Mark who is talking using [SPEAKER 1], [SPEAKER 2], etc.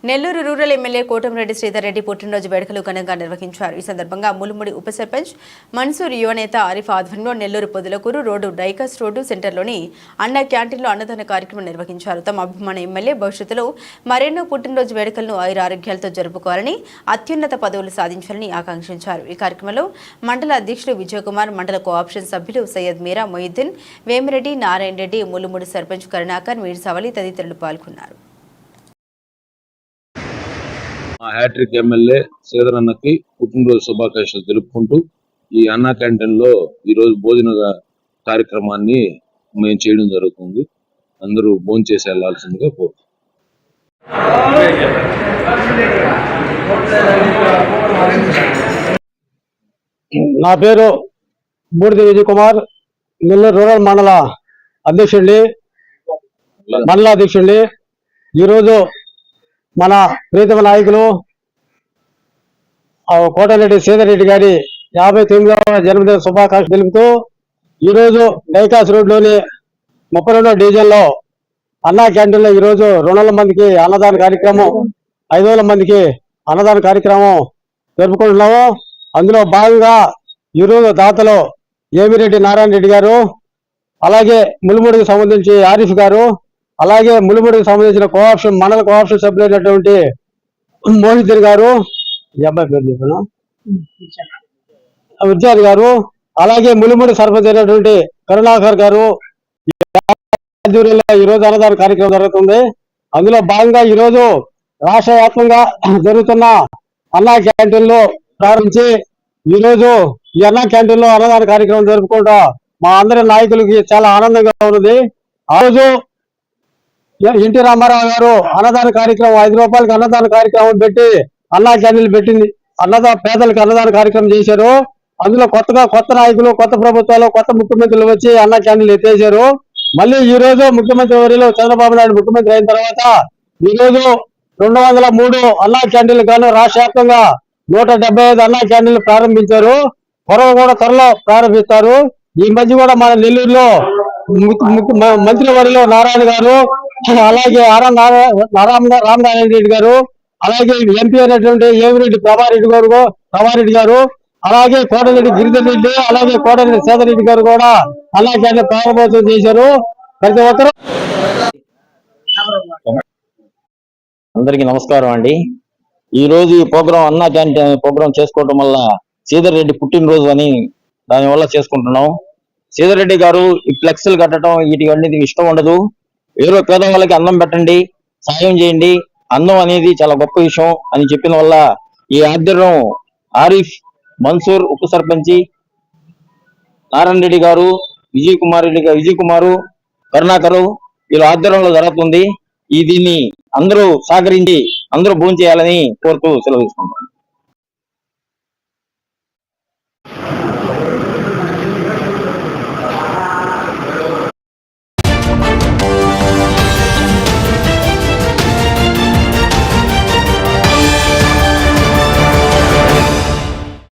[SPEAKER 1] Nellore rural MLA Kotamreddy Sridhar Reddy పుట్టినరోజు వేడుకలు ఘనంగా నిర్వహించారు. ఈ సందర్భంగా ములుముడి ఉప సర్పంచ్ మన్సూర్ యువనేత ఆరిఫ్ ఆధ్వర్యంలో నెల్లూరు పొదలకూరు రోడ్డు డైకస్ రోడ్డు సెంటర్లోని అన్న క్యాంటీన్లో అన్నదాన కార్యక్రమం నిర్వహించారు. తమ అభిమాన ఎమ్మెల్యే భవిష్యత్తులో మరెన్నో పుట్టినరోజు వేడుకలను ఆయురారోగ్యాలతో జరుపుకోవాలని, అత్యున్నత పదవులు సాధించాలని ఆకాంక్షించారు. ఈ కార్యక్రమంలో మండల అధ్యక్షుడు విజయకుమార్, మండల కోఆప్షన్ సభ్యులు సయ్యద్ మీరా మొయిద్దీన్, వేమిరెడ్డి, నారాయణ రెడ్డి, ములుముడి సర్పంచ్ కరుణాకర్, మీర్సావలి తదితరులు పాల్గొన్నారు.
[SPEAKER 2] హ్యాట్రిక్ ఎమ్మెల్యే శ్రీధర్ అన్నకి పుట్టినరోజు శుభాకాంక్షలు తెలుపుకుంటూ ఈ అన్నా క్యాంటీన్ లో ఈరోజు భోజన కార్యక్రమాన్ని మేము చేయడం జరుగుతుంది. అందరూ భోంచేసి వెళ్లాల్సిందిగా కోరుతున్నాం.
[SPEAKER 3] నా పేరు బూడిద విజయ్ కుమార్, నెల్లూరు రూరల్ మండల అధ్యక్షుడిని, మండల అధ్యక్షుడిని. ఈరోజు మన ప్రీతమ నాయకులు కోటమిరెడ్డి శ్రీధర్ రెడ్డి గారి 59వ జన్మదిన శుభాకాంక్షలు తెలుపుతూ ఈరోజు డైకాస్ రోడ్లోని 32వ డివిజన్లో అన్నా క్యాంటీన్లో ఈరోజు 200 మందికి అన్నదాన కార్యక్రమం, 500 మందికి అన్నదాన కార్యక్రమం జరుపుకుంటున్నాము. అందులో భాగంగా ఈరోజు దాతలు వేమిరెడ్డి నారాయణ రెడ్డి గారు, అలాగే ములుముడికి సంబంధించి ఆరిఫ్ గారు, అలాగే ములుముడికి సంబంధించిన కోఆప్షన్ మండల కోఆప్షన్ సభ్యులైనటువంటి మోహిద్దీన్ గారు, ఈ అబ్బాయి పేరు చెప్పాను, విద్యార్థి గారు, అలాగే ములుముడి సర్పంచ్ అయినటువంటి కరుణాకర్ గారు ఈరోజు అన్నదాన కార్యక్రమం జరుగుతుంది. అందులో భాగంగా ఈరోజు రాష్ట్ర వ్యాప్తంగా జరుగుతున్న అన్నా క్యాంటీన్ లో ప్రారంభించి ఈరోజు ఈ అన్నా క్యాంటీన్ లో అన్నదాన కార్యక్రమం జరుపుకుంటా మా అందరి నాయకులకి చాలా ఆనందంగా ఉన్నది. ఆ రోజు ఎన్టీ రామారావు గారు అన్నదాన కార్యక్రమం 5 రూపాయలకి అన్నదాన కార్యక్రమం పెట్టి అన్నా క్యాంటీన్లు పెట్టింది, పేదలకు అన్నదాన కార్యక్రమం చేశారు. అందులో కొత్త నాయకులు, కొత్త ప్రభుత్వాలు, కొత్త ముఖ్యమంత్రులు వచ్చి అన్నా క్యాంటీన్లు ఎత్తేసారు. మళ్ళీ ఈ రోజు ముఖ్యమంత్రి వర్యులు చంద్రబాబు నాయుడు ముఖ్యమంత్రి అయిన తర్వాత ఈ రోజు 203 అన్నా క్యాంటీన్లు గాను రాష్ట్ర వ్యాప్తంగా 175 అన్నా క్యాంటీన్లు ప్రారంభించారు. కూడా త్వరలో ప్రారంభిస్తారు. ఈ మధ్య కూడా మన నెల్లూరులో మంత్రి వర్యులు నారాయణ గారు, అలాగే రామనారాయణ రెడ్డి గారు, అలాగే ఎంపీ అయినటువంటి ఏమిరెడ్డి ప్రభారెడ్డి గారు, అలాగే కోటరెడ్డి గిరిధర్ రెడ్డి, అలాగే కోటరెడ్డి శ్రీధర్ రెడ్డి గారు కూడా అన్నా క్యాంటీన్ ప్రారంభోత్సవం చేశారు. ప్రతి ఒక్కరు
[SPEAKER 4] అందరికీ నమస్కారం అండి. ఈ రోజు ఈ ప్రోగ్రాం అన్నా క్యాంటీన్ ప్రోగ్రాం చేసుకోవడం వల్ల శ్రీధర్ రెడ్డి పుట్టినరోజు అని దానివల్ల చేసుకుంటున్నాం. శ్రీధర్ రెడ్డి గారు ఈ ఫ్లెక్స్లు కట్టడం వీటికి ఇష్టం ఉండదు. ఏదో పేదవాళ్ళకి అన్నం పెట్టండి, సాయం చేయండి, అన్నం అనేది చాలా గొప్ప విషయం అని చెప్పిన వల్ల ఈ ఆధ్వర్యం ఆరిఫ్, మన్సూర్ ఉప సర్పంచి, నారాయణ రెడ్డి గారు, విజయ్ కుమారు, కరుణాకరు వీళ్ళ ఆధ్వర్యంలో జరుగుతుంది. దీన్ని అందరూ సహకరించి అందరూ భోంచేయాలని కోరుతూ సెలవు తీసుకుంటాం.